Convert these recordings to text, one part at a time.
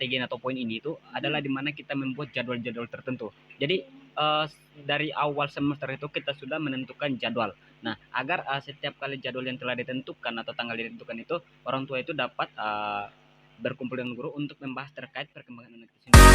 strategi atau poin ini itu adalah di mana kita membuat jadwal-jadwal tertentu. Jadi uh, dari awal semester itu kita sudah menentukan jadwal. Nah, agar setiap kali jadwal yang telah ditentukan atau tanggal ditentukan itu orang tua itu dapat berkumpul dengan guru untuk membahas terkait perkembangan anak itu sendiri.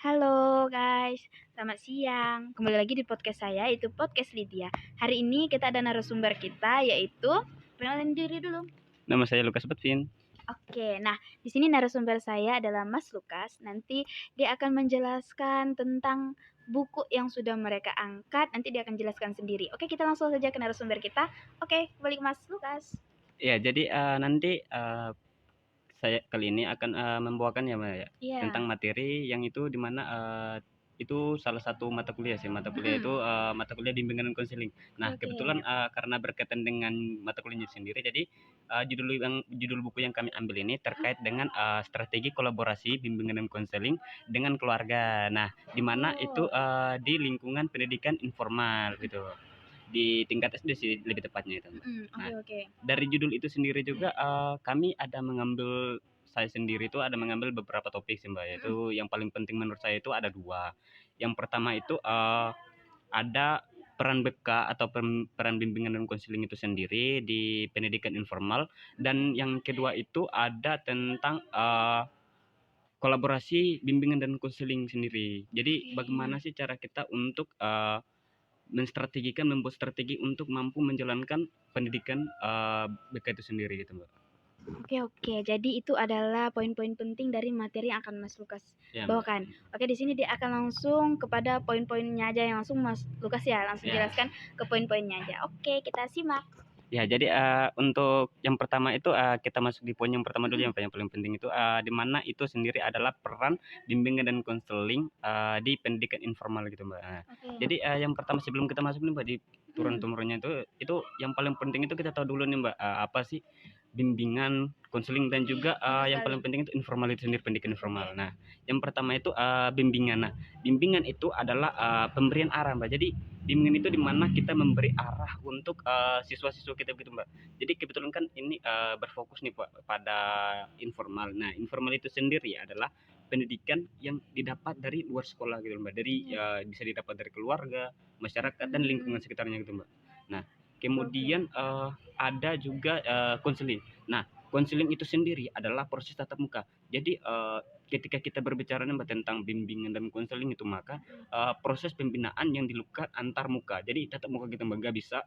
Halo guys, selamat siang. Kembali lagi di podcast saya, itu podcast Lydia. Hari ini kita ada narasumber kita, yaitu perkenalkan diri dulu. Nama saya Lukas Betvin. Oke, nah di sini narasumber saya adalah Mas Lukas. Nanti dia akan menjelaskan tentang buku yang sudah mereka angkat. Nanti dia akan jelaskan sendiri. Oke, kita langsung saja ke narasumber kita. Oke, balik Mas Lukas. Ya, jadi nanti saya kali ini akan membawakan ya, Mbak, ya, Iya. tentang materi yang itu di mana itu salah satu mata kuliah sih. Mata kuliah itu mata kuliah bimbingan dan konseling. Nah, Oke. kebetulan karena berkaitan dengan mata kuliahnya sendiri, jadi judul buku yang kami ambil ini terkait dengan strategi kolaborasi bimbingan dan konseling dengan keluarga. Nah, di mana itu di lingkungan pendidikan informal gitu. Di tingkat SD sih lebih tepatnya itu. Nah, Oke. dari judul itu sendiri juga kami ada mengambil, saya sendiri itu ada mengambil beberapa topik sih Mbak, yaitu yang paling penting menurut saya itu ada dua. Yang pertama itu ada peran BK atau peran bimbingan dan konseling itu sendiri di pendidikan informal, dan yang kedua itu ada tentang kolaborasi bimbingan dan konseling sendiri. Jadi bagaimana sih cara kita untuk membuat strategi untuk mampu menjalankan pendidikan BK itu sendiri gitu Mbak. Oke. Jadi itu adalah poin-poin penting dari materi yang akan Mas Lukas bawakan. Oke, di sini dia akan langsung kepada poin-poinnya aja, yang langsung Mas Lukas ya langsung jelaskan ke poin-poinnya aja. Oke, kita simak. Ya, jadi untuk yang pertama itu kita masuk di poin yang pertama dulu yang paling penting itu di mana itu sendiri adalah peran bimbingan dan konseling di pendidikan informal gitu Mbak. Nah, jadi yang pertama sebelum kita masuk nih Mbak di turun-temurunnya itu yang paling penting itu kita tahu dulu nih Mbak, apa sih bimbingan, konseling, dan juga yang paling penting itu informal itu sendiri, pendidikan informal. Nah, yang pertama itu bimbingan. Nah, bimbingan itu adalah pemberian arah Mbak. Jadi bimbingan itu dimana kita memberi arah untuk siswa-siswa kita gitu Mbak. Jadi kebetulan kan ini berfokus nih Pak pada informal. Nah, informal itu sendiri adalah pendidikan yang didapat dari luar sekolah gitu Mbak. Dari bisa didapat dari keluarga, masyarakat, dan lingkungan sekitarnya gitu Mbak. Nah, kemudian ada juga konseling. Nah, konseling itu sendiri adalah proses tatap muka. Jadi ketika kita berbicara Mbak tentang bimbingan dan konseling itu, maka proses pembinaan yang dilakukan antar muka. Jadi tatap muka gitu Mbak, nggak bisa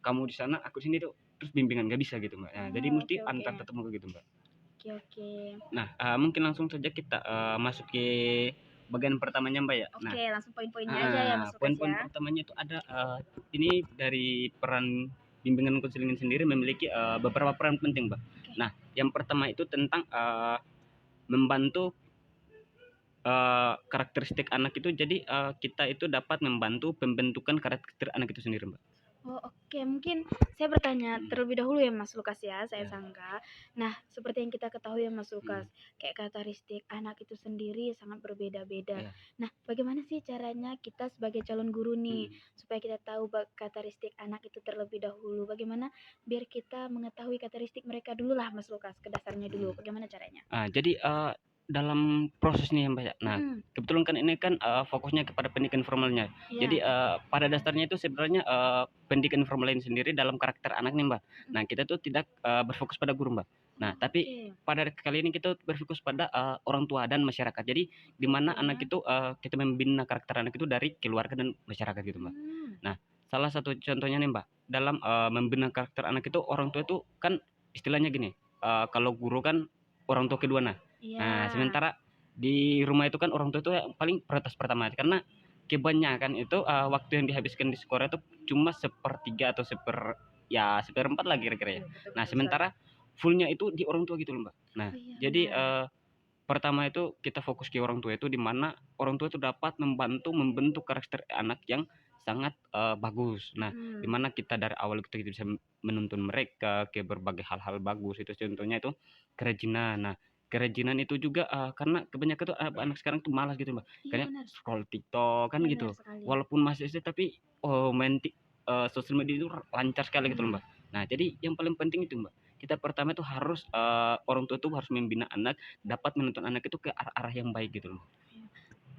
kamu di sana aku sini tuh terus bimbingan, nggak bisa gitu Mbak. Nah, jadi mesti antar tatap muka gitu Mbak. Oke. Nah, mungkin langsung saja kita masuk ke bagian pertamanya Mbak ya. Nah, Oke, langsung poin-poinnya aja ya Mas Lukas poin-poin ya. pertamanya itu ada ini dari peran bimbingan konseling sendiri memiliki beberapa peran penting Mbak. Nah, yang pertama itu tentang membantu karakteristik anak itu. Jadi kita itu dapat membantu pembentukan karakter anak itu sendiri Mbak. Oke. Mungkin saya bertanya terlebih dahulu ya Mas Lukas ya, saya sangka. Nah, seperti yang kita ketahui ya Mas Lukas, kayak karakteristik anak itu sendiri sangat berbeda-beda. Nah, bagaimana sih caranya kita sebagai calon guru nih supaya kita tahu karakteristik anak itu terlebih dahulu? Bagaimana biar kita mengetahui karakteristik mereka dulu lah Mas Lukas, ke dasarnya dulu. Bagaimana caranya? Jadi dalam proses nih Mbak ya. Nah, kebetulan kan ini kan fokusnya kepada pendidikan formalnya. Jadi pada dasarnya itu sebenarnya pendidikan formal ini sendiri dalam karakter anak nih Mbak. Nah, kita tuh tidak berfokus pada guru Mbak. Nah, tapi pada kali ini kita berfokus pada orang tua dan masyarakat. Jadi di mana anak itu kita membina karakter anak itu dari keluarga dan masyarakat gitu Mbak. Nah, salah satu contohnya nih Mbak, dalam membina karakter anak itu orang tua itu kan istilahnya gini, kalau guru kan orang tua kedua. Nah, sementara di rumah itu kan orang tua itu yang paling prioritas pertama, karena kebanyakan itu waktu yang dihabiskan di sekolah itu cuma sepertiga atau seperempat lah kira-kira ya. Nah, sementara fullnya itu di orang tua gitu loh Mbak. Nah, jadi pertama itu kita fokus ke orang tua itu, di mana orang tua itu dapat membantu membentuk karakter anak yang sangat bagus. Nah, di mana kita dari awal kita bisa menuntun mereka ke berbagai hal-hal bagus. Itu contohnya itu kerajinan. Nah, kerajinan itu juga, karena kebanyakan tuh anak sekarang tuh malas gitu, Mbak. Iya Kayak benar, scroll TikTok kan benar gitu. sekali. Walaupun masih SD tapi, main sosial media itu lancar sekali gitu loh, Mbak. Nah, jadi yang paling penting itu, Mbak, kita pertama itu harus, orang tua itu harus membina anak, dapat menuntun anak itu ke arah-arah yang baik gitu loh.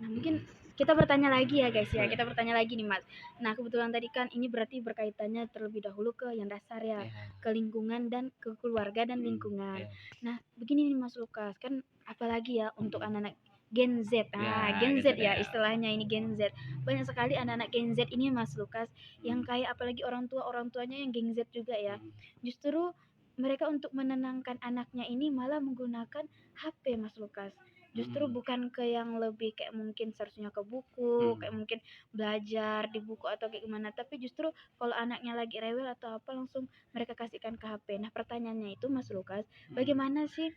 Nah, mungkin kita bertanya lagi ya guys ya, kita bertanya lagi nih Mas. Nah, kebetulan tadi kan ini berarti berkaitannya terlebih dahulu ke yang dasar ya, Iya, ke lingkungan dan ke keluarga dan lingkungan. iya. Nah, begini nih Mas Lukas, kan apalagi ya untuk anak-anak Gen Z. Ya, Gen Z gitu ya ya. istilahnya ini Gen Z. Banyak sekali anak-anak Gen Z ini Mas Lukas yang kayak apalagi orang tuanya yang Gen Z juga ya. Justru mereka untuk menenangkan anaknya ini malah menggunakan HP Mas Lukas. Justru bukan ke yang lebih kayak mungkin seharusnya ke buku, kayak mungkin belajar di buku atau kayak gimana, tapi justru kalau anaknya lagi rewel atau apa langsung mereka kasihkan ke HP. Nah, pertanyaannya itu Mas Lukas, bagaimana sih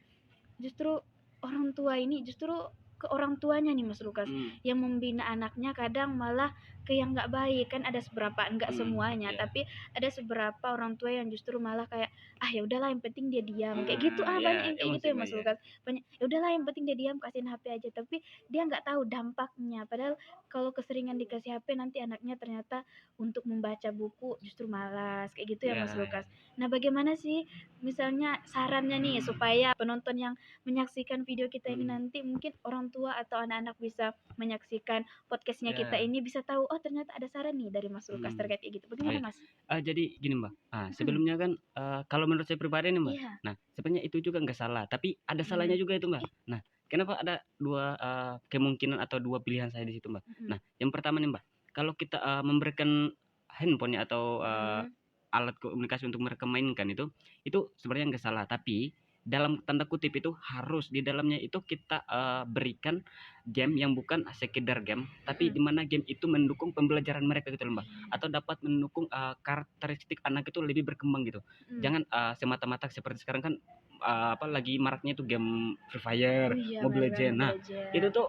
justru orang tua ini justru ke orang tuanya nih Mas Lukas yang membina anaknya kadang malah ke yang nggak baik kan ada seberapa nggak semuanya Iya. tapi ada seberapa orang tua yang justru malah kayak ya udahlah yang penting dia diam kayak gitu Iya, banyak yang kayak gitu emosi, ya Mbak, Mas ya. Lukas banyak ya udahlah yang penting dia diam kasihin HP aja tapi dia nggak tahu dampaknya padahal kalau keseringan dikasih HP nanti anaknya ternyata untuk membaca buku justru malas kayak gitu ya Iya, Mas iya. Lukas. Nah bagaimana sih misalnya sarannya nih supaya penonton yang menyaksikan video kita ini nanti mungkin orang tua atau anak-anak bisa menyaksikan podcastnya kita Iya. ini bisa tahu oh ternyata ada saran nih dari Mas Lukas terkait kayak gitu. Oh, Bagaimana iya. Mas? Jadi gini, Mbak, sebelumnya kan, kalau menurut saya pribadi nih, Mbak, Iya. nah sebenarnya itu juga nggak salah, tapi ada salahnya Mm. juga itu, Mbak. Nah, kenapa ada 2 kemungkinan atau 2 pilihan saya di situ, Mbak. Nah, yang pertama nih, Mbak, kalau kita, memberikan handphone ya atau, alat komunikasi untuk mereka mainkan itu sebenarnya nggak salah, tapi dalam tanda kutip itu harus di dalamnya itu kita, berikan game yang bukan sekedar game, tapi di mana game itu mendukung pembelajaran mereka gitu loh, Mbak. Atau dapat mendukung, karakteristik anak itu lebih berkembang gitu. Jangan, semata-mata seperti sekarang kan, lagi maraknya itu game Free Fire, Oh iya Mobile benar-benar Legends. Mobile Nah, itu Legends. tuh,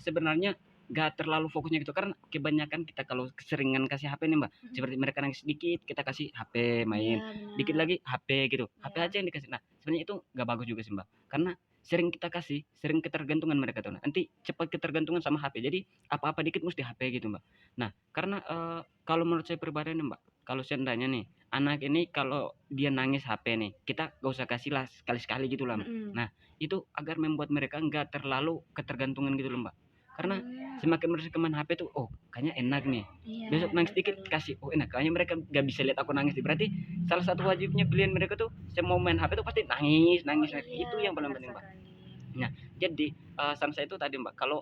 sebenarnya nggak terlalu fokusnya gitu, karena kebanyakan kita kalau keseringan kasih HP nih, Mbak, seperti mereka nangis sedikit, kita kasih HP main, Iya dikit benar. lagi HP gitu, HP Iya. aja yang dikasih. Nah, sebenarnya itu nggak bagus juga sih, Mbak, karena sering kita kasih, sering ketergantungan mereka tuh. Nanti cepat ketergantungan sama HP. Jadi apa-apa dikit mesti HP gitu, Mbak. Nah, karena kalau menurut saya pribadi nih, Mbak, kalau seandainya nih anak ini kalau dia nangis HP nih, kita gak usah kasih lah sekali-sekali gitu lah, Mbak. Nah, itu agar membuat mereka nggak terlalu ketergantungan gitu loh, Mbak. Karena semakin mereka main HP tuh, oh kayaknya enak nih. Iya Besok nangis benar dikit sekali. kasih, oh enak. Kayaknya mereka nggak bisa lihat aku nangis. Berarti salah satu wajibnya pilihan mereka tuh, saya mau main HP tuh pasti nangis, Oh nangis, nangis. iya Itu yang paling benar penting, Mbak. sekali. Nah, jadi saran saya itu tadi, Mbak, kalau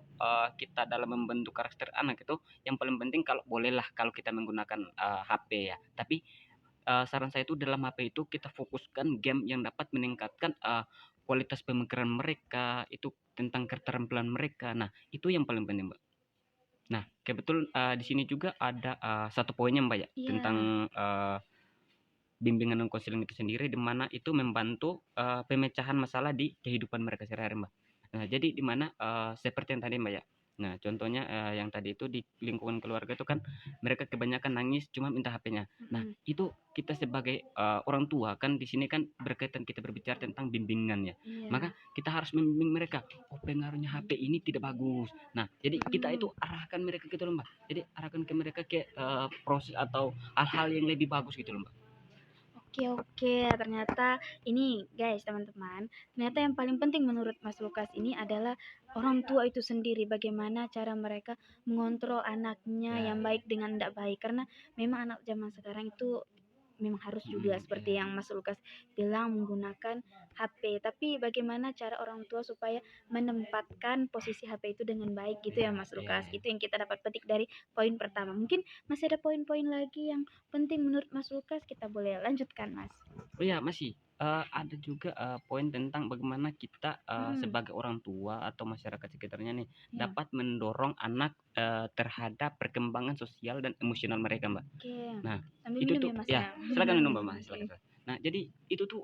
kita dalam membentuk karakter anak itu yang paling penting kalau bolehlah kalau kita menggunakan HP ya. Tapi saran saya itu dalam HP itu kita fokuskan game yang dapat meningkatkan kualitas pemikiran mereka, itu tentang keterampilan mereka. Nah, itu yang paling penting, Mbak. Nah, kebetulan di sini juga ada satu poinnya, Mbak, ya, Iya. tentang bimbingan dan konseling itu sendiri di mana itu membantu pemecahan masalah di kehidupan mereka sehari-hari, Mbak. Nah, jadi di mana seperti yang tadi, Mbak, ya. Nah, contohnya yang tadi itu di lingkungan keluarga itu kan mereka kebanyakan nangis cuma minta HP-nya. Nah, itu kita sebagai orang tua kan di sini kan berkaitan kita berbicara tentang bimbingan ya. Iya. Maka kita harus membimbing mereka. Oh, pengaruhnya HP ini tidak bagus. Nah, jadi kita itu arahkan mereka gitu loh, Mbak. Jadi arahkan ke mereka ke proses atau hal-hal yang lebih bagus gitu loh, Mbak. Oke, ternyata ini guys, teman-teman, ternyata yang paling penting menurut Mas Lukas ini adalah orang tua itu sendiri, bagaimana cara mereka mengontrol anaknya Ya. yang baik dengan tidak baik. Karena memang anak zaman sekarang itu memang harus juga seperti yang Mas Lukas bilang menggunakan HP. Tapi bagaimana cara orang tua supaya menempatkan posisi HP itu dengan baik gitu ya Mas Lukas. Itu yang kita dapat petik dari poin pertama. Mungkin masih ada poin-poin lagi yang penting menurut Mas Lukas, kita boleh lanjutkan Mas. Oh ya, masih ada juga poin tentang bagaimana kita sebagai orang tua atau masyarakat sekitarnya nih Ya. dapat mendorong anak terhadap perkembangan sosial dan emosional mereka, Mbak. Oke. Nah, Sambil itu minum tuh ya Mas ya, ya. silakan minum, Mbak, silakan, silakan. Nah, jadi itu tuh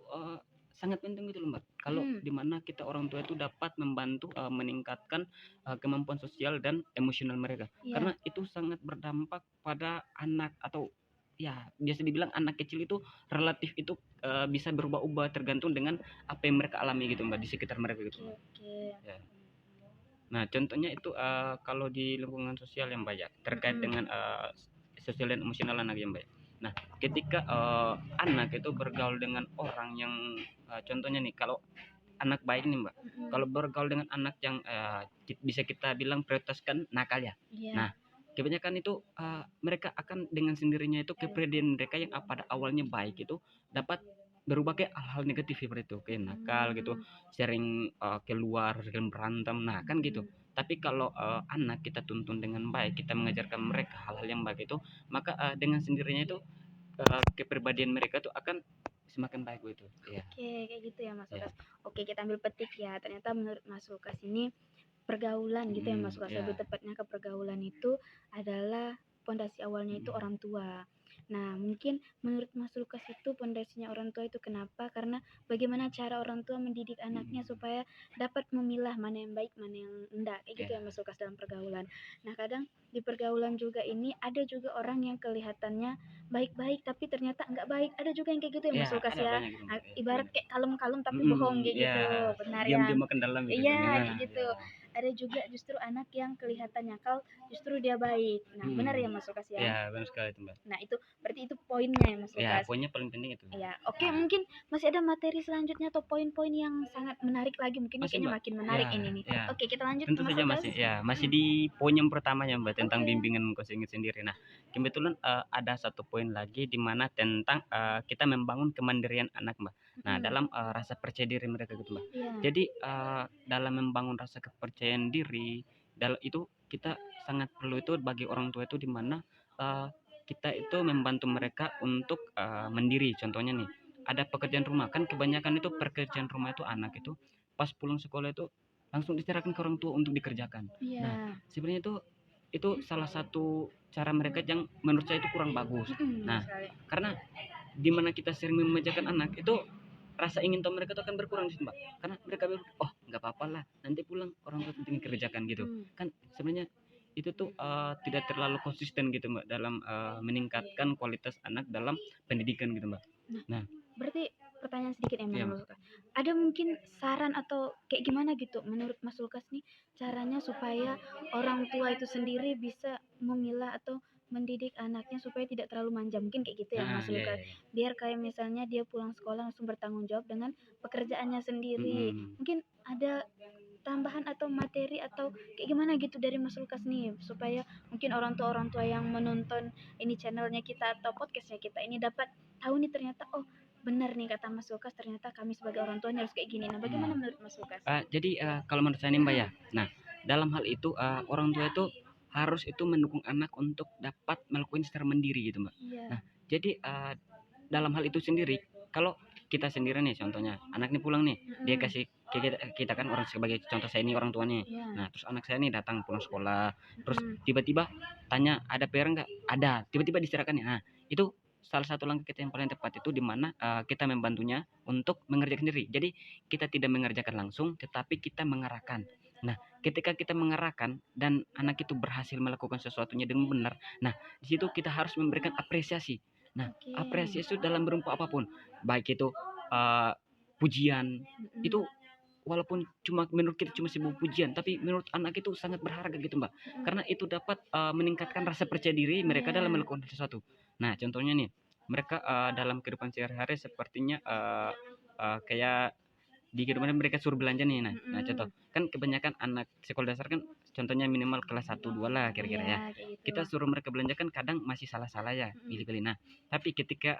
sangat penting gitu loh, Mbak. Kalau di mana kita orang tua itu dapat membantu meningkatkan kemampuan sosial dan emosional mereka. Iya. Karena itu sangat berdampak pada anak atau ya biasa dibilang anak kecil itu relatif itu bisa berubah-ubah tergantung dengan apa yang mereka alami gitu Mbak di sekitar mereka gitu Mbak. Ya. Nah contohnya itu kalau di lingkungan sosial yang Mbak ya terkait dengan sosial dan emosional anak yang Mbak. Nah ketika anak itu bergaul dengan orang yang contohnya nih kalau anak baik nih Mbak, kalau bergaul dengan anak yang bisa kita bilang prioritaskan nakal ya. Nah kebanyakan itu mereka akan dengan sendirinya itu kepribadian mereka yang pada awalnya baik itu dapat berubah ke hal-hal negatif seperti itu, kayak nakal gitu, sering keluar, sering berantem, nah kan gitu. Tapi kalau anak kita tuntun dengan baik, kita mengajarkan mereka hal-hal yang baik itu, maka dengan sendirinya itu kepribadian mereka tuh akan semakin baik gitu. Ya. Oke, kayak gitu ya Mas Lukas. Oke, kita ambil petik ya. Ternyata menurut Mas Lukas ini pergaulan gitu ya Mas Lukas. Lebih tepatnya ke pergaulan itu adalah pondasi awalnya itu orang tua. Nah, mungkin menurut Mas Lukas itu pondasinya orang tua itu kenapa? Karena bagaimana cara orang tua mendidik anaknya supaya dapat memilah mana yang baik, mana yang enggak. Kayak gitu ya Mas Lukas dalam pergaulan. Nah, kadang di pergaulan juga ini ada juga orang yang kelihatannya baik-baik tapi ternyata enggak baik. Ada juga yang kayak gitu ya Mas Lukas ya. Gitu, Nah, ibarat kayak kalem-kalem tapi bohong kayak gitu. Benar ya. Diam-diam makan dalam gitu. Iya, kayak gitu. Ada juga justru anak yang kelihatan nakal, justru dia baik. Nah, benar ya Mas Lukas ya? Iya, benar sekali itu Mbak. Nah, itu berarti itu poinnya ya Mas Ya, Lukas. poinnya paling penting itu. Ya, oke, mungkin masih ada materi selanjutnya atau poin-poin yang sangat menarik lagi. Mungkin Masih, kayaknya Mbak. makin menarik Ya, ini nih. ya. Oke, kita lanjut Tentu Mas saja Lukas. masih di poin yang pertama ya Mbak tentang bimbingan coaching sendiri. Nah, kebetulan ada satu poin lagi di mana tentang kita membangun kemandirian anak Mbak. Nah, dalam rasa percaya diri mereka gitu Mbak. Jadi dalam membangun rasa kepercayaan diri itu kita sangat perlu itu bagi orang tua itu di mana kita itu membantu mereka untuk mandiri. Contohnya nih, ada pekerjaan rumah kan kebanyakan itu pekerjaan rumah itu anak itu pas pulang sekolah itu langsung diserahkan ke orang tua untuk dikerjakan. Nah, sebenarnya itu salah satu cara mereka yang menurut saya itu kurang bagus. Nah, karena di mana kita sering memanjakan anak itu rasa ingin tahu mereka itu akan berkurang sih Mbak. Karena mereka bilang, oh nggak apa-apa lah, nanti pulang orang tua penting kerjakan gitu. Kan sebenarnya itu tuh tidak terlalu konsisten gitu Mbak dalam meningkatkan kualitas anak dalam pendidikan gitu Mbak. Nah, berarti pertanyaan sedikit ya Mas Lukas. Ada mungkin saran atau kayak gimana gitu menurut Mas Lukas nih caranya supaya orang tua itu sendiri bisa memilah atau mendidik anaknya supaya tidak terlalu manja, mungkin kayak gitu ya Mas Lukas. Biar kayak misalnya dia pulang sekolah langsung bertanggung jawab dengan pekerjaannya sendiri. Mungkin ada tambahan atau materi atau kayak gimana gitu dari Mas Lukas nih supaya mungkin orang tua yang menonton ini channelnya kita atau podcastnya kita ini dapat tahu nih ternyata oh benar nih kata Mas Lukas, ternyata kami sebagai orang tua harus kayak gini. Nah, bagaimana menurut Mas Lukas? Jadi kalau menurut saya nih Mbak ya, nah dalam hal itu orang tua itu harus itu mendukung anak untuk dapat melakukan secara mandiri gitu Mbak. Nah, jadi dalam hal itu sendiri, kalau kita sendiri nih contohnya, anak nih pulang nih, dia kasih kita kan orang sebagai contoh saya ini orang tuanya. Nah, terus anak saya nih datang pulang sekolah, terus tiba-tiba tanya ada PR nggak? Ada, tiba-tiba diserahkan ya. Nah, itu salah satu langkah kita yang paling tepat itu di mana kita membantunya untuk mengerjakan sendiri. Jadi kita tidak mengerjakan langsung, tetapi kita mengarahkan. Nah, ketika kita mengarahkan dan anak itu berhasil melakukan sesuatunya dengan benar, nah di situ kita harus memberikan apresiasi. Nah, apresiasi itu dalam bentuk apapun, baik itu pujian, itu walaupun cuma menurut kita cuma sebuah pujian, tapi menurut anak itu sangat berharga gitu Mbak. Karena itu dapat meningkatkan rasa percaya diri mereka dalam melakukan sesuatu. Nah, contohnya nih, mereka dalam kehidupan sehari-hari sepertinya kayak di kehidupan mereka suruh belanja nih. Nah contoh kan kebanyakan anak sekolah dasar kan contohnya minimal kelas 1 2 lah kira-kira ya. Kita suruh mereka belanja kan kadang masih salah-salah ya pilih-pilih. Nah, tapi ketika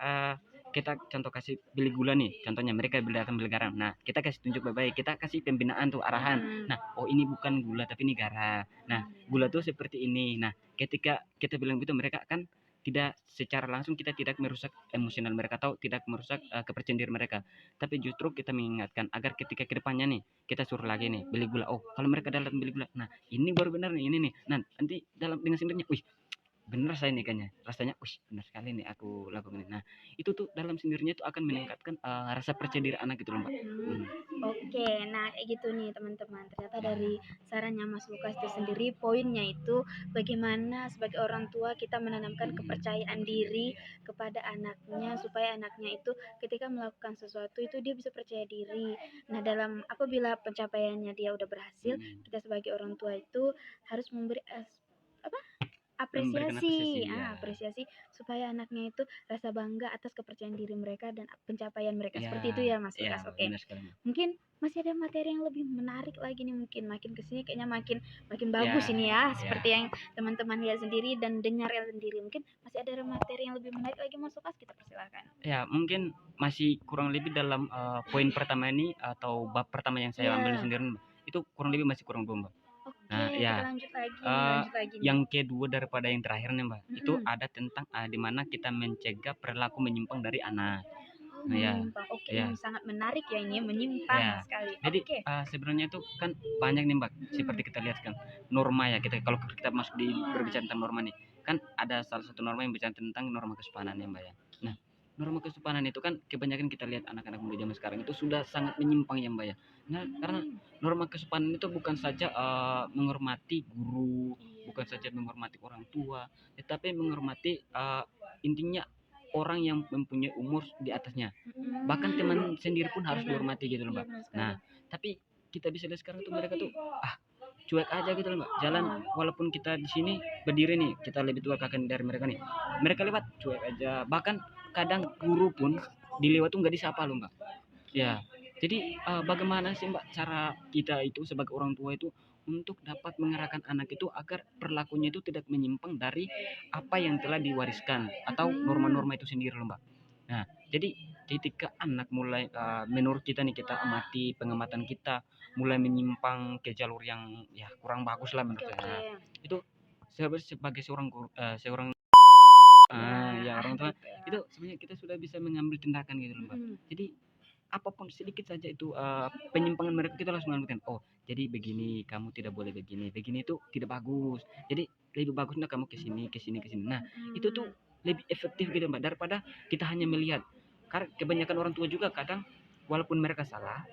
kita contoh kasih beli gula nih, contohnya mereka akan beli garam. Nah, kita kasih tunjuk baik-baik, kita kasih pembinaan tuh arahan. Nah, oh ini bukan gula tapi ini garam. Nah, gula tuh seperti ini. Nah, ketika kita bilang gitu mereka kan tidak secara langsung kita tidak merusak emosional mereka atau tidak merusak kepercayaan diri mereka, tapi justru kita mengingatkan agar ketika kedepannya nih kita suruh lagi nih beli gula, oh kalau mereka dalam beli gula, nah ini baru benar nih ini nih, nah nanti dalam dengan sendirinya, wih bener saya nikahnya, rasanya, wih bener sekali nih aku lakukan ini. Nah, itu tuh dalam sendirinya tuh akan meningkatkan rasa percaya diri anak gitu loh Mbak. Oke, nah kayak gitu nih teman-teman. Ternyata Ya, dari sarannya Mas Lukas itu sendiri, poinnya itu bagaimana sebagai orang tua kita menanamkan kepercayaan diri kepada anaknya supaya anaknya itu ketika melakukan sesuatu itu dia bisa percaya diri. Nah, dalam apabila pencapaiannya dia udah berhasil, kita sebagai orang tua itu harus memberi memberikan apresiasi, apresiasi ya. apresiasi supaya anaknya itu rasa bangga atas kepercayaan diri mereka dan pencapaian mereka. Ya, Seperti itu ya Mas ya Lukas. Oke. benar sekali Mbak. Mungkin masih ada materi yang lebih menarik lagi nih, mungkin makin kesini kayaknya makin makin bagus Ya, ini ya, ya. seperti yang teman-teman lihat sendiri dan dengar sendiri. Mungkin masih ada materi yang lebih menarik lagi Mas Lukas, kita persilakan. Ya, mungkin masih kurang lebih dalam poin pertama ini atau bab pertama yang saya ambil sendiri Mbak. Itu kurang lebih masih kurang 2 Mbak. Oke, Nah, kita ya. lanjut lagi nih, Yang kedua daripada yang terakhir nih Mbak, itu ada tentang di mana kita mencegah perilaku menyimpang dari anak. Nah, ya. Menyimpang. Oke, Ya. sangat menarik ya ini, menyimpang Ya. sekali. Jadi Oke. sebenarnya itu kan banyak nih Mbak, seperti kita lihat kan norma ya, kita kalau kita masuk di berbicara tentang norma nih, kan ada salah satu norma yang bicara tentang norma kesopanan ya Mbak ya. Nah, norma kesopanan itu kan kebanyakan kita lihat anak-anak muda zaman sekarang itu sudah sangat menyimpang ya Mbak ya. Nah, karena norma kesopanan itu bukan saja menghormati guru, bukan saja menghormati orang tua, tetapi menghormati intinya orang yang mempunyai umur di atasnya. Bahkan teman sendiri pun harus dihormati gitu loh Mbak. Nah, tapi kita bisa lihat sekarang tuh mereka tuh cuek aja gitu loh Mbak. Jalan walaupun kita di sini berdiri nih, kita lebih tua kakek dari mereka nih. Mereka lewat cuek aja. Bahkan kadang guru pun dilewat tuh nggak disapa loh Mbak. Ya. Jadi bagaimana sih Mbak cara kita itu sebagai orang tua itu untuk dapat mengarahkan anak itu agar perilakunya itu tidak menyimpang dari apa yang telah diwariskan atau norma-norma itu sendiri loh Mbak. Nah, jadi ketika anak mulai menurut kita nih, kita amati pengamatan kita mulai menyimpang ke jalur yang ya kurang bagus lah menurut saya. Itu sebagai seorang ya orang tua itu sebenarnya kita sudah bisa mengambil tindakan gitu loh Mbak. Jadi apapun sedikit saja itu penyimpangan mereka kita langsung mengamalkan, oh jadi begini, kamu tidak boleh begini, begini itu tidak bagus, jadi lebih bagusnya kamu ke sini ke sini ke sini. Nah, itu tuh lebih efektif gitu Mbak daripada kita hanya melihat. Karena kebanyakan orang tua juga kadang walaupun mereka salah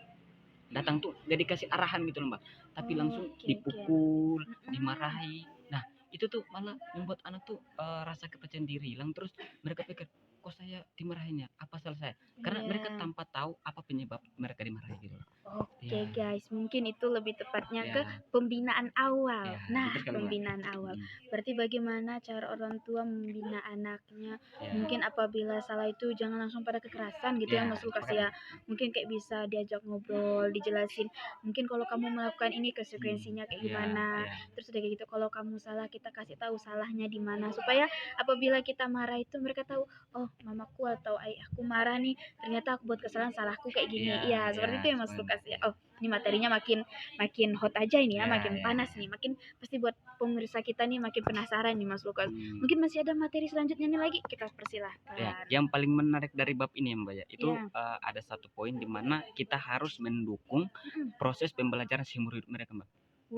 datang tuh gak dikasih arahan gitu loh Mbak, tapi langsung dipukul, dimarahi. Nah, itu tuh malah membuat anak tuh rasa kepercayaan diri hilang, terus mereka pikir kok saya dimarahinnya, apa salah saya, karena mereka tanpa tahu apa penyebab mereka dimarahi gitu. Oke guys, mungkin itu lebih tepatnya ke pembinaan awal. Nah, pembinaan awal. Berarti bagaimana cara orang tua membina anaknya? Mungkin apabila salah itu jangan langsung pada kekerasan gitu ya Mas Lukas ya. Mungkin kayak bisa diajak ngobrol, dijelasin. Mungkin kalau kamu melakukan ini konsekuensinya kayak gimana. Terus udah kayak gitu, kalau kamu salah kita kasih tahu salahnya di mana supaya apabila kita marah itu mereka tahu, oh mamaku atau ayahku marah nih, ternyata aku buat kesalahan, salahku kayak gini. Iya, seperti itu ya Mas Lukas ya. Oh, ini materinya makin hot aja ini ya, makin panas nih, makin pasti buat pemirsa kita nih makin penasaran nih Mas Lukas. Mungkin masih ada materi selanjutnya nih lagi, kita persilahkan. Ya, yang paling menarik dari bab ini ya Mbak ya, itu ada satu poin di mana kita harus mendukung proses pembelajaran seumur hidup mereka Mbak.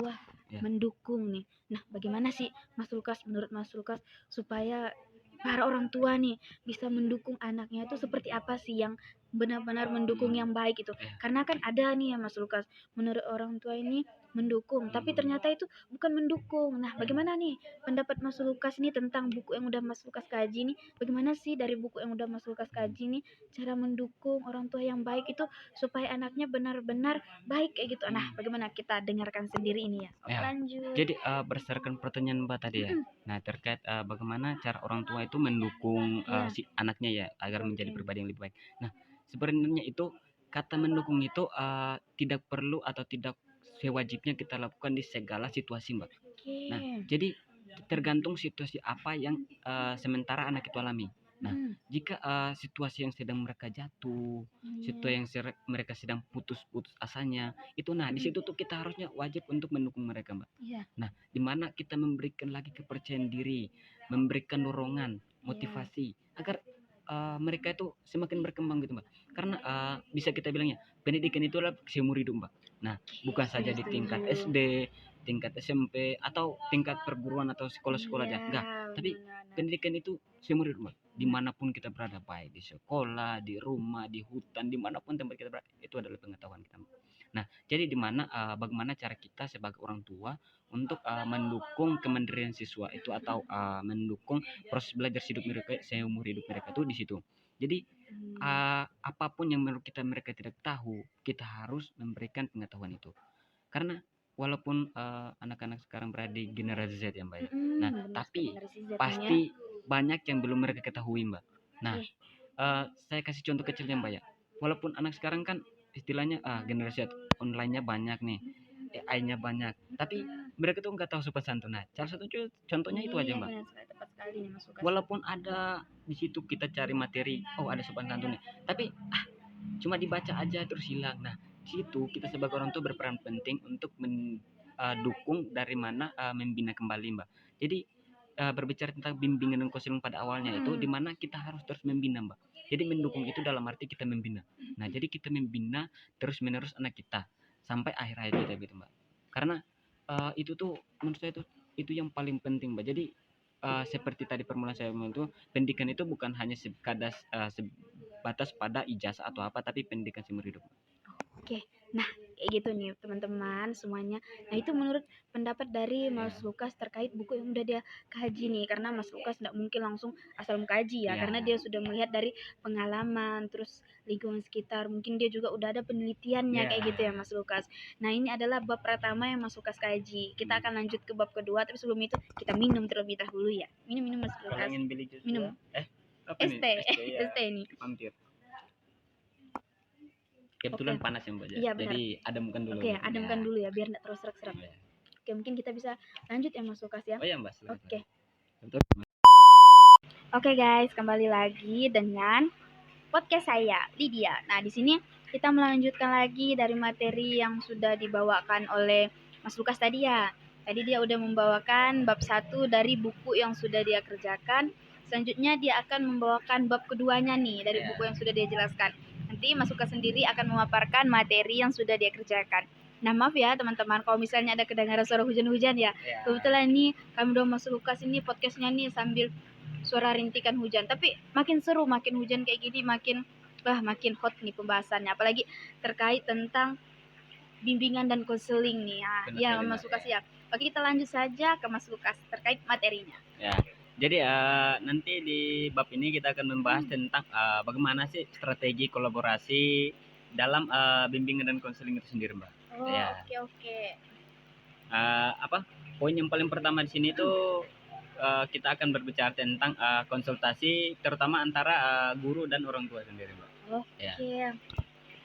Wah, mendukung nih. Nah, bagaimana sih Mas Lukas, menurut Mas Lukas supaya para orang tua nih bisa mendukung anaknya itu seperti apa sih yang benar-benar mendukung yang baik itu? Karena kan ada nih ya Mas Lukas, menurut orang tua ini mendukung, tapi ternyata itu bukan mendukung. Nah, bagaimana nih pendapat Mas Lukas nih tentang buku yang udah Mas Lukas kaji nih? Bagaimana sih dari buku yang udah Mas Lukas kaji nih cara mendukung orang tua yang baik itu supaya anaknya benar-benar baik kayak gitu? Nah, bagaimana kita dengarkan sendiri ini ya? Oke, lanjut. Jadi berdasarkan pertanyaan Mbak tadi ya. Nah, terkait bagaimana cara orang tua itu mendukung si anaknya ya agar menjadi pribadi yang lebih baik. Nah, sebenarnya itu kata mendukung itu tidak perlu atau tidak sewajibnya kita lakukan di segala situasi Mbak. Nah, jadi tergantung situasi apa yang sementara anak itu alami. Nah, jika situasi yang sedang mereka jatuh, situasi yang mereka sedang putus asanya, itu nah di situ tuh kita harusnya wajib untuk mendukung mereka Mbak. Nah, di mana kita memberikan lagi kepercayaan diri, memberikan dorongan, motivasi agar mereka itu semakin berkembang gitu Mbak. Karena bisa kita bilangnya pendidikan itu adalah seumur hidup Mbak. Nah, bukan saja di tingkat SD, tingkat SMP atau tingkat perguruan atau sekolah-sekolah aja, enggak. Tapi benar. pendidikan itu seumur hidup, Mbak. Dimanapun kita berada, baik di sekolah, di rumah, di hutan, dimanapun tempat kita berada, itu adalah pengetahuan kita. Nah, jadi bagaimana cara kita sebagai orang tua untuk mendukung kemandirian siswa itu atau mendukung proses belajar hidup mereka seumur hidup mereka itu di situ. Jadi apapun yang menurut kita mereka tidak tahu, kita harus memberikan pengetahuan itu. Karena walaupun anak-anak sekarang berada di generasi Z ya, Mbak ya. Nah, tapi pasti banyak yang belum mereka ketahui, Mbak. Nah, saya kasih contoh kecilnya, Mbak ya. Walaupun anak sekarang kan istilahnya generasi Z, online-nya banyak nih, AI-nya banyak, tapi mereka tuh nggak tahu sopan santun. Nah, salah satu contohnya itu aja, Mbak. Tepat sekali nih, Mas Lukas. Walaupun ada di situ kita cari materi, oh ada sopan santunnya, tapi cuma dibaca aja terus hilang. Nah, di situ kita sebagai orang tua berperan penting untuk mendukung dari mana membina kembali, Mbak. Jadi berbicara tentang bimbingan dan konseling pada awalnya itu di mana kita harus terus membina, Mbak. Jadi mendukung itu dalam arti kita membina. Nah, jadi kita membina terus menerus anak kita sampai akhir hayat kita gitu, Mbak. Karena itu tuh menurut saya itu yang paling penting, Mbak. Jadi seperti tadi permulaan saya bilang itu, pendidikan itu bukan hanya sebatas pada ijazah atau apa, tapi pendidikan seumur hidup. Oke, nah kayak gitu nih teman-teman semuanya. Nah itu menurut pendapat dari Mas Lukas terkait buku yang udah dia kaji nih, karena Mas Lukas tidak mungkin langsung asal mengkaji ya, karena dia sudah melihat dari pengalaman, terus lingkungan sekitar, mungkin dia juga udah ada penelitiannya kayak gitu ya Mas Lukas. Nah ini adalah bab pertama yang Mas Lukas kaji. Kita akan lanjut ke bab kedua, tapi sebelum itu kita minum terlebih dahulu ya. Minum Mas Lukas. Ingin beli jus minum. ST, ST nih. Mampir. Kebetulan panas ya, Mbak. Iya, benar. Jadi ademkan dulu. Oke, ademkan dulu ya biar enggak terus serak-serak. Oke, mungkin kita bisa lanjut ya Mas Lukas ya. Oh ya, Mbak. Oke. Oke guys, kembali lagi dengan podcast saya, Lydia. Nah, di sini kita melanjutkan lagi dari materi yang sudah dibawakan oleh Mas Lukas tadi ya. Tadi dia udah membawakan bab 1 dari buku yang sudah dia kerjakan. Selanjutnya dia akan membawakan bab keduanya nih dari buku yang sudah dia jelaskan. Nanti Mas Lukas sendiri akan memaparkan materi yang sudah dia kerjakan. Nah maaf ya teman-teman kalau misalnya ada kedengaran suara hujan-hujan ya. Kebetulan nih kami udah Mas Lukas ini podcastnya nih sambil suara rintikan hujan. Tapi makin seru, makin hujan kayak gini makin hot nih pembahasannya. Apalagi terkait tentang bimbingan dan konseling nih ya Mas Lukas ya. Oke kita lanjut saja ke Mas Lukas terkait materinya. Ya. Jadi nanti di bab ini kita akan membahas tentang bagaimana sih strategi kolaborasi dalam bimbingan dan konseling itu sendiri, Mbak. Oke. Poin yang paling pertama di sini tuh kita akan berbicara tentang konsultasi terutama antara guru dan orang tua sendiri, Mbak. Oke.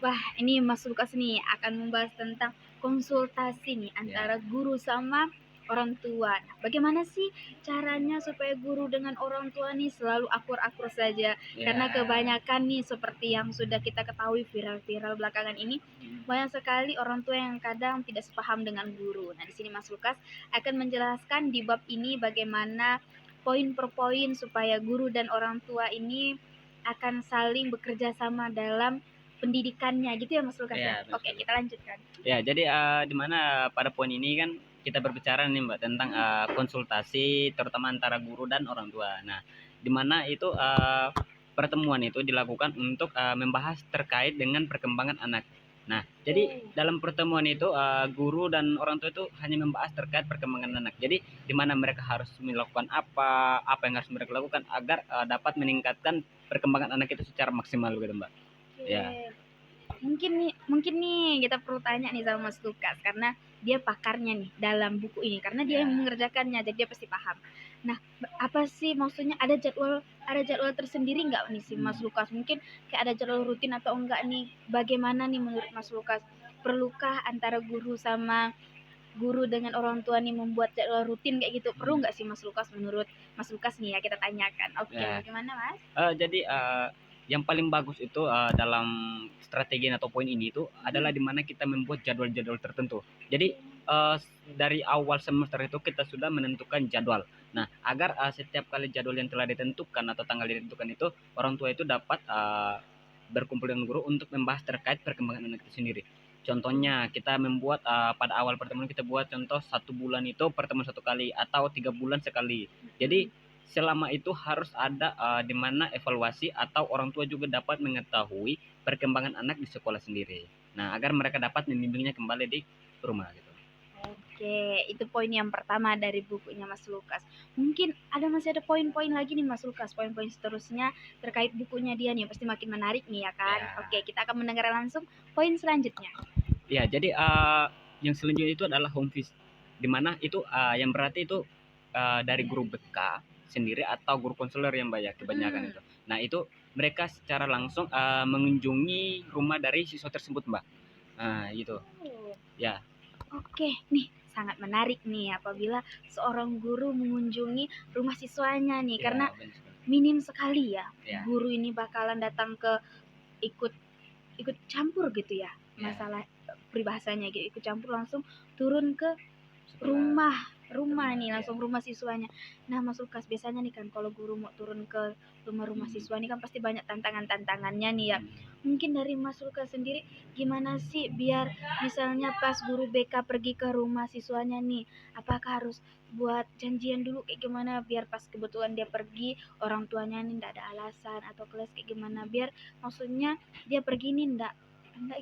Wah, ini Mas Lukas nih akan membahas tentang konsultasi nih antara guru sama orang tua. Nah, bagaimana sih caranya supaya guru dengan orang tua nih selalu akur-akur saja? Karena kebanyakan nih seperti yang sudah kita ketahui viral-viral belakangan ini, banyak sekali orang tua yang kadang tidak sepaham dengan guru. Nah, di sini Mas Lukas akan menjelaskan di bab ini bagaimana poin per poin supaya guru dan orang tua ini akan saling bekerja sama dalam pendidikannya gitu ya Mas Lukas ya. Oke, kita lanjutkan. Ya, jadi di mana pada poin ini kan kita berbicara nih Mbak tentang konsultasi terutama antara guru dan orang tua. Nah, di mana itu pertemuan itu dilakukan untuk membahas terkait dengan perkembangan anak. Nah, jadi dalam pertemuan itu guru dan orang tua itu hanya membahas terkait perkembangan anak. Jadi di mana mereka harus melakukan apa yang harus mereka lakukan agar dapat meningkatkan perkembangan anak itu secara maksimal gitu, Mbak. Ya. Mungkin nih kita perlu tanya nih sama Mas Lukas karena dia pakarnya nih dalam buku ini karena dia yang mengerjakannya jadi dia pasti paham. Nah, apa sih maksudnya ada jadwal tersendiri nggak nih sih Mas Lukas? Mungkin kayak ada jadwal rutin atau enggak nih? Bagaimana nih menurut Mas Lukas? Perlukah antara guru sama guru dengan orang tua nih membuat jadwal rutin kayak gitu? Perlu nggak sih Mas Lukas menurut Mas Lukas nih ya kita tanyakan. Oke, bagaimana Mas? Jadi yang paling bagus itu dalam strategi atau poin ini itu adalah dimana kita membuat jadwal-jadwal tertentu. Jadi dari awal semester itu kita sudah menentukan jadwal. Nah, agar setiap kali jadwal yang telah ditentukan atau tanggal ditentukan itu orang tua itu dapat berkumpul dengan guru untuk membahas terkait perkembangan anak itu sendiri. Contohnya kita membuat pada awal pertemuan kita buat contoh 1 bulan itu pertemuan 1 kali atau 3 bulan sekali. Jadi selama itu harus ada di mana evaluasi atau orang tua juga dapat mengetahui perkembangan anak di sekolah sendiri. Nah, agar mereka dapat membimbingnya kembali di rumah gitu. Oke, itu poin yang pertama dari bukunya Mas Lukas. Mungkin masih ada poin-poin lagi nih Mas Lukas, poin-poin seterusnya terkait bukunya dia nih, pasti makin menarik nih ya kan. Ya. Oke, kita akan mendengar langsung poin selanjutnya. Ya, jadi yang selanjutnya itu adalah home visit, di mana itu yang berarti itu dari guru BK sendiri atau guru konselor yang banyak kebanyakan itu. Nah, itu mereka secara langsung mengunjungi rumah dari siswa tersebut, Mbak. Nah, gitu. Ya. Oke, nih sangat menarik nih apabila seorang guru mengunjungi rumah siswanya nih, Ya, karena benar sekali. minim sekali ya Ya. guru ini bakalan datang ke ikut campur gitu ya, Ya. masalah peribahasanya gitu, ikut campur langsung turun ke Sekolah. rumah nih, langsung rumah siswanya. Nah, Mas Lukas, biasanya nih kan kalau guru mau turun ke rumah-rumah siswa ini kan pasti banyak tantangan-tantangannya nih ya. Mungkin dari Mas Lukas sendiri gimana sih biar misalnya pas guru BK pergi ke rumah siswanya nih, apakah harus buat janjian dulu kayak gimana biar pas kebetulan dia pergi orang tuanya nih ndak ada alasan atau kelas kayak gimana, biar maksudnya dia pergi nih ndak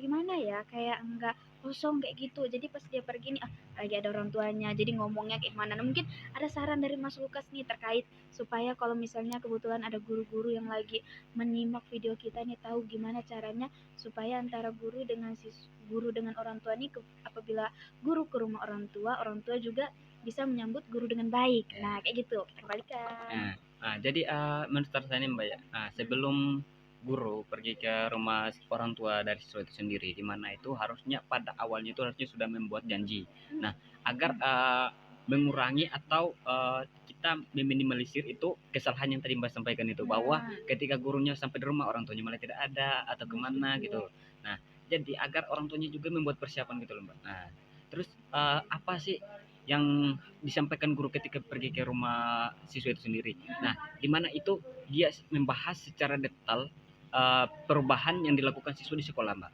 gimana ya, kayak enggak kosong kayak gitu. Jadi pas dia pergi nih lagi ada orang tuanya, jadi ngomongnya kayak gimana. Nah, mungkin ada saran dari Mas Lukas nih terkait supaya kalau misalnya kebetulan ada guru-guru yang lagi menyimak video kita nih, tahu gimana caranya supaya antara guru dengan orang tua nih apabila guru ke rumah orang tua juga bisa menyambut guru dengan baik. Nah, kayak gitu kita kembalikan. Jadi menurut saya nih Mbak ya, sebelum guru pergi ke rumah orang tua dari siswa itu sendiri, di mana itu harusnya pada awalnya itu harusnya sudah membuat janji. Nah, agar mengurangi atau kita meminimalisir itu kesalahan yang tadi Mbak sampaikan itu, bahwa ketika gurunya sampai di rumah orang tuanya malah tidak ada atau kemana gitu. Nah, jadi agar orang tuanya juga membuat persiapan gitu loh Mbak. Nah, terus apa sih yang disampaikan guru ketika pergi ke rumah siswa itu sendiri. Nah, di mana itu dia membahas secara detail perubahan yang dilakukan siswa di sekolah, Mbak.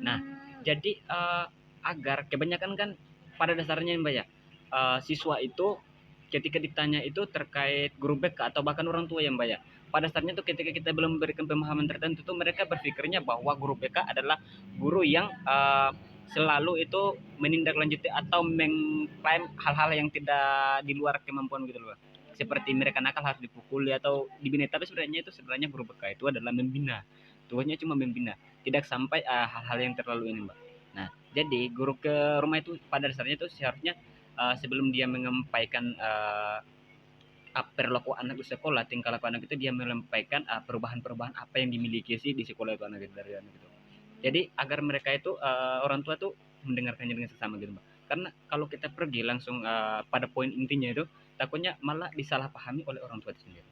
Nah, jadi agar kebanyakan kan pada dasarnya Mbak ya, siswa itu ketika ditanya itu terkait guru BK atau bahkan orang tua ya Mbak ya, pada dasarnya tuh ketika kita belum memberikan pemahaman tertentu tuh mereka berpikirnya bahwa guru BK adalah guru yang selalu itu menindaklanjuti atau mengklaim hal-hal yang tidak di luar kemampuan gitu loh. Seperti mereka nakal harus dipukuli atau dibina, tapi sebenarnya guru BK itu adalah membina. Tugasnya cuma membina, tidak sampai hal-hal yang terlalu ini, Mbak. Nah, jadi guru ke rumah itu pada dasarnya itu seharusnya sebelum dia menyampaikan perilaku anak di sekolah, tingkah laku anak itu dia menyampaikan perubahan-perubahan apa yang dimiliki sih di sekolah itu anak itu dari anak itu. Jadi agar mereka itu orang tua tuh mendengarkannya dengan seksama gitu Mbak. Karena kalau kita pergi langsung pada poin intinya itu takutnya malah disalahpahami oleh orang tua itu sendiri.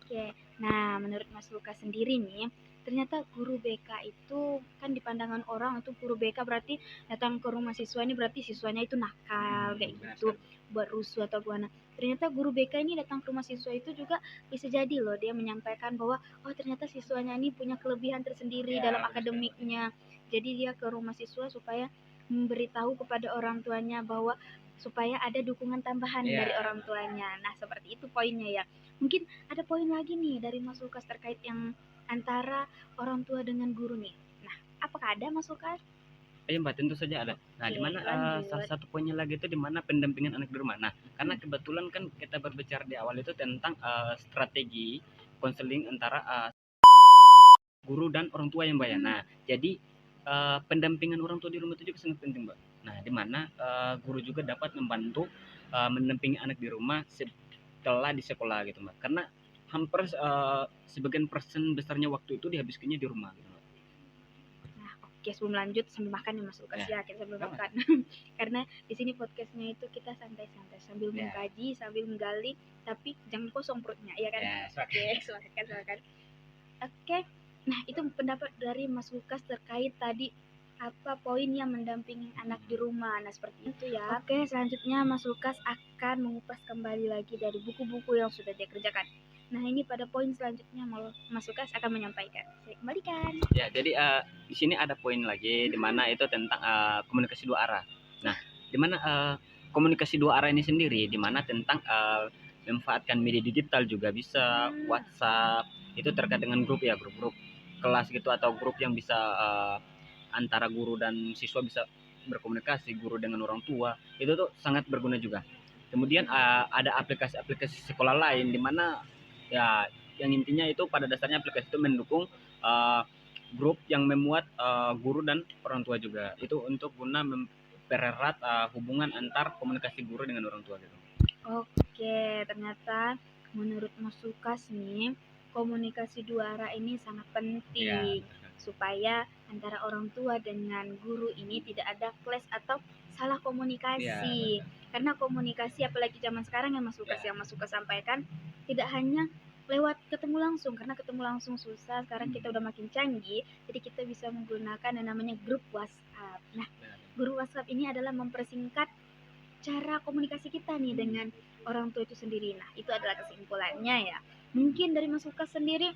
Oke, nah menurut Mas Lukas sendiri nih, ternyata guru BK itu kan di pandangan orang itu guru BK berarti datang ke rumah siswa ini berarti siswanya itu nakal kayak gitu, buat rusuh atau buana. Ternyata guru BK ini datang ke rumah siswa itu juga bisa jadi loh dia menyampaikan bahwa oh ternyata siswanya ini punya kelebihan tersendiri dalam akademiknya. Jadi dia ke rumah siswa supaya memberitahu kepada orang tuanya bahwa supaya ada dukungan tambahan dari orang tuanya. Nah, seperti itu poinnya ya. Mungkin ada poin lagi nih dari Mas Lukas terkait yang antara orang tua dengan guru nih. Nah, apakah ada Mas Lukas? Iya Mbak, tentu saja ada. Nah, di mana salah satu poinnya lagi itu di mana pendampingan anak di rumah. Nah, karena kebetulan kan kita berbicara di awal itu tentang strategi konseling antara guru dan orang tua yang Mbak ya. Nah, jadi pendampingan orang tua di rumah itu juga sangat penting Mbak. Nah, di mana guru juga dapat membantu mendampingi anak di rumah setelah di sekolah gitu Mbak. Karena hampir sebagian persen besarnya waktu itu dihabiskannya di rumah gitu Mbak. Nah, oke sebelum lanjut sambil makan nih Mas Lukas ya, kita sambil makan. Karena di sini podcastnya itu kita santai-santai sambil mengkaji, sambil menggali, tapi jangan kosong perutnya, ya kan? Oke, silakan. Oke. Nah, itu pendapat dari Mas Lukas terkait tadi apa poin yang mendampingi anak di rumah. Nah, seperti itu ya. Oke, selanjutnya Mas Lukas akan mengupas kembali lagi dari buku-buku yang sudah dia kerjakan. Nah, ini pada poin selanjutnya Mas Lukas akan menyampaikan. Saya kembalikan. Ya, jadi di sini ada poin lagi di mana itu tentang komunikasi dua arah. Nah, di mana komunikasi dua arah ini sendiri di mana tentang memanfaatkan media digital juga bisa, WhatsApp, itu terkait dengan grup ya, grup-grup kelas gitu atau grup yang bisa antara guru dan siswa bisa berkomunikasi, guru dengan orang tua, itu tuh sangat berguna juga. Kemudian ada aplikasi-aplikasi sekolah lain di mana ya yang intinya itu pada dasarnya aplikasi itu mendukung grup yang memuat guru dan orang tua juga. Itu untuk guna mempererat hubungan antar komunikasi guru dengan orang tua gitu. Oke, ternyata menurut Mas Lukas nih, komunikasi dua arah ini sangat penting supaya antara orang tua dengan guru ini tidak ada clash atau salah komunikasi. Karena komunikasi apalagi zaman sekarang yang Mas Lukas yang Mas Lukas sampaikan tidak hanya lewat ketemu langsung, karena ketemu langsung susah. Sekarang kita udah makin canggih, jadi kita bisa menggunakan yang namanya grup WhatsApp. Nah, grup WhatsApp ini adalah mempersingkat cara komunikasi kita nih dengan orang tua itu sendiri. Nah, itu adalah kesimpulannya ya. Mungkin dari Mas Lukas sendiri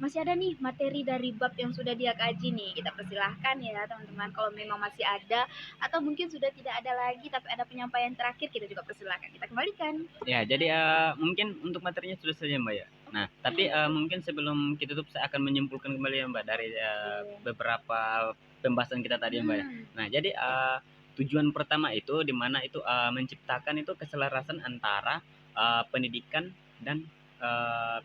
masih ada nih materi dari bab yang sudah dia kaji nih. Kita persilahkan ya teman-teman kalau memang masih ada atau mungkin sudah tidak ada lagi tapi ada penyampaian terakhir, kita juga persilahkan. Kita kembalikan. Ya, jadi mungkin untuk materinya sudah saja Mbak ya. Nah, tapi mungkin sebelum kita tutup saya akan menyimpulkan kembali ya Mbak dari beberapa pembahasan kita tadi ya Mbak ya. Nah, jadi tujuan pertama itu di mana itu menciptakan itu keselarasan antara pendidikan dan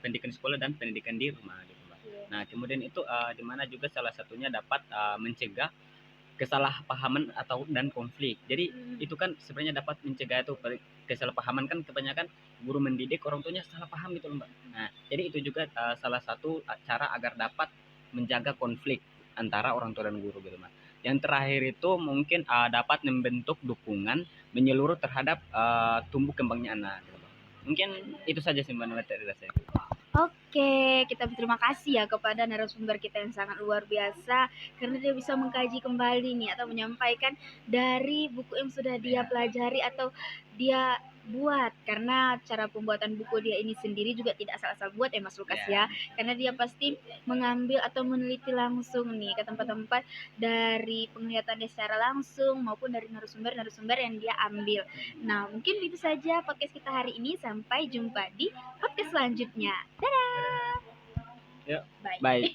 pendidikan sekolah dan pendidikan di rumah gitu Mbak. Nah, kemudian itu di mana juga salah satunya dapat mencegah kesalahpahaman atau dan konflik. Jadi itu kan sebenarnya dapat mencegah itu kesalahpahaman, kan kebanyakan guru mendidik orang tuanya salah paham gitu Mbak. Nah, jadi itu juga salah satu cara agar dapat menjaga konflik antara orang tua dan guru gitu Mbak. Yang terakhir itu mungkin dapat membentuk dukungan menyeluruh terhadap tumbuh kembangnya anak gitu Mbak. Mungkin itu saja sih Mbak dari saya. Oke, kita berterima kasih ya kepada narasumber kita yang sangat luar biasa karena dia bisa mengkaji kembali nih atau menyampaikan dari buku yang sudah dia pelajari atau dia buat, karena cara pembuatan buku dia ini sendiri juga tidak asal-asal buat ya Mas Lukas ya, karena dia pasti mengambil atau meneliti langsung nih ke tempat-tempat dari penglihatannya secara langsung maupun dari narasumber-narasumber yang dia ambil. Nah, mungkin itu saja podcast kita hari ini, sampai jumpa di podcast selanjutnya. Dadah. Bye.